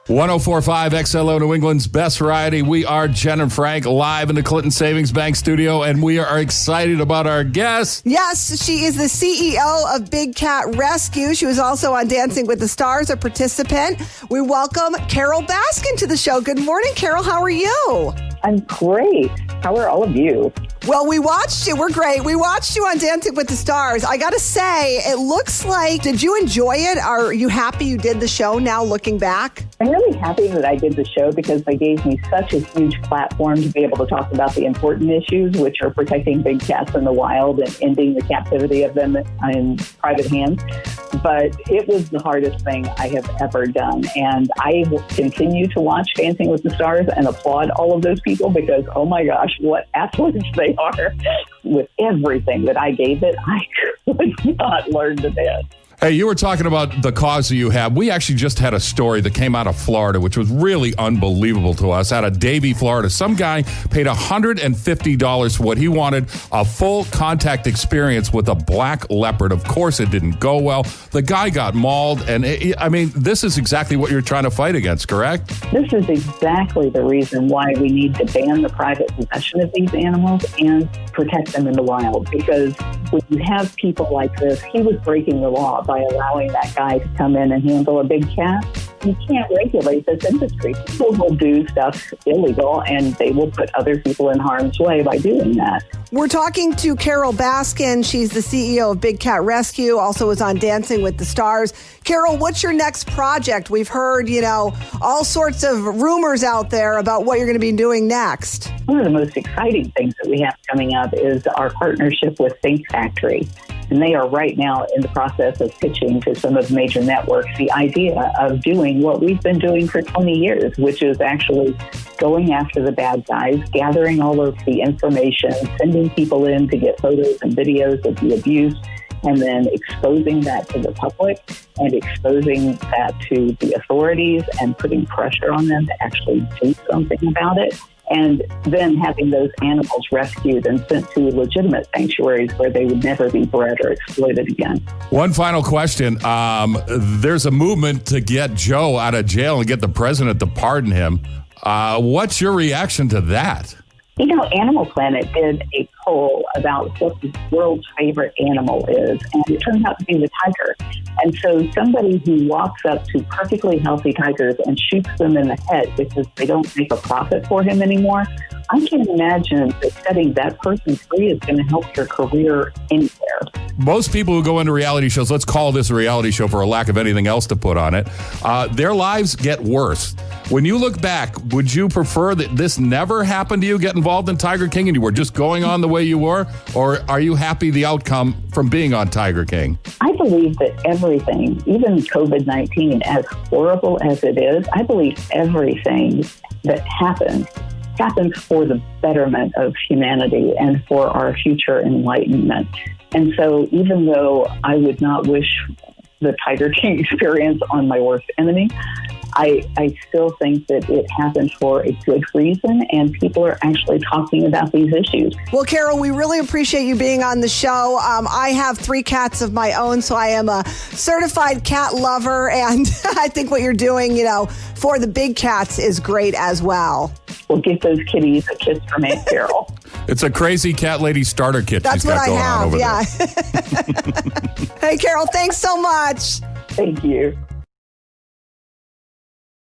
1045 XLO, New England's best variety. We are Jen and Frank live in the Clinton Savings Bank studio, and we are excited about our guest. Yes, she is the CEO of Big Cat Rescue. She was also on Dancing with the Stars, a participant. We welcome Carol Baskin to the show. Good morning, Carol. How are you? I'm great. How are all of you? Well, we watched you. We're great. We watched you on Dancing with the Stars. I got to say, it looks like, did you enjoy it? Are you happy you did the show now, looking back? I'm really happy that I did the show because they gave me such a huge platform to be able to talk about the important issues, which are protecting big cats in the wild and ending the captivity of them in private hands. But it was the hardest thing I have ever done. And I will continue to watch Dancing with the Stars and applaud all of those people because, oh my gosh, what athletes they are. With everything that I gave it, I could not learn to dance. Hey, you were talking about the cause that you have. We actually just had a story that came out of Florida, which was really unbelievable to us. Out of Davie, Florida, some guy paid $150 for what he wanted, a full contact experience with a black leopard. Of course, it didn't go well. The guy got mauled, and this is exactly what you're trying to fight against, correct? This is exactly the reason why we need to ban the private possession of these animals and protect them in the wild. Because when you have people like this, he was breaking the law by allowing that guy to come in and handle a big cat. You can't regulate this industry. People will do stuff illegal, and they will put other people in harm's way by doing that. We're talking to Carol Baskin. She's the CEO of Big Cat Rescue, also was on Dancing with the Stars. Carol, what's your next project? We've heard, all sorts of rumors out there about what you're going to be doing next. One of the most exciting things that we have coming up is our partnership with Think Factory. And they are right now in the process of pitching to some of the major networks the idea of doing what we've been doing for 20 years, which is actually going after the bad guys, gathering all of the information, sending people in to get photos and videos of the abuse, and then exposing that to the public and exposing that to the authorities and putting pressure on them to actually do something about it. And then having those animals rescued and sent to legitimate sanctuaries where they would never be bred or exploited again. One final question. There's a movement to get Joe out of jail and get the president to pardon him. What's your reaction to that? Animal Planet did a poll about what the world's favorite animal is, and it turned out to be the tiger. And so somebody who walks up to perfectly healthy tigers and shoots them in the head because they don't make a profit for him anymore, I can imagine that setting that person free is going to help your career anywhere. Most people who go into reality shows, let's call this a reality show for a lack of anything else to put on it, their lives get worse. When you look back, would you prefer that this never happened to you, get involved in Tiger King, and you were just going on the way you were? Or are you happy the outcome from being on Tiger King? I believe that everything, even COVID-19, as horrible as it is, I believe everything that happens for the betterment of humanity and for our future enlightenment. And so even though I would not wish the Tiger King experience on my worst enemy, I still think that it happened for a good reason, and people are actually talking about these issues. Well, Carol, we really appreciate you being on the show. I have 3 cats of my own, so I am a certified cat lover, and I think what you're doing, for the big cats is great as well. We'll give those kitties a kiss from Aunt Carol. It's a crazy cat lady starter kit. That's she's got what going I have, on over yeah. there. Hey, Carol, thanks so much. Thank you.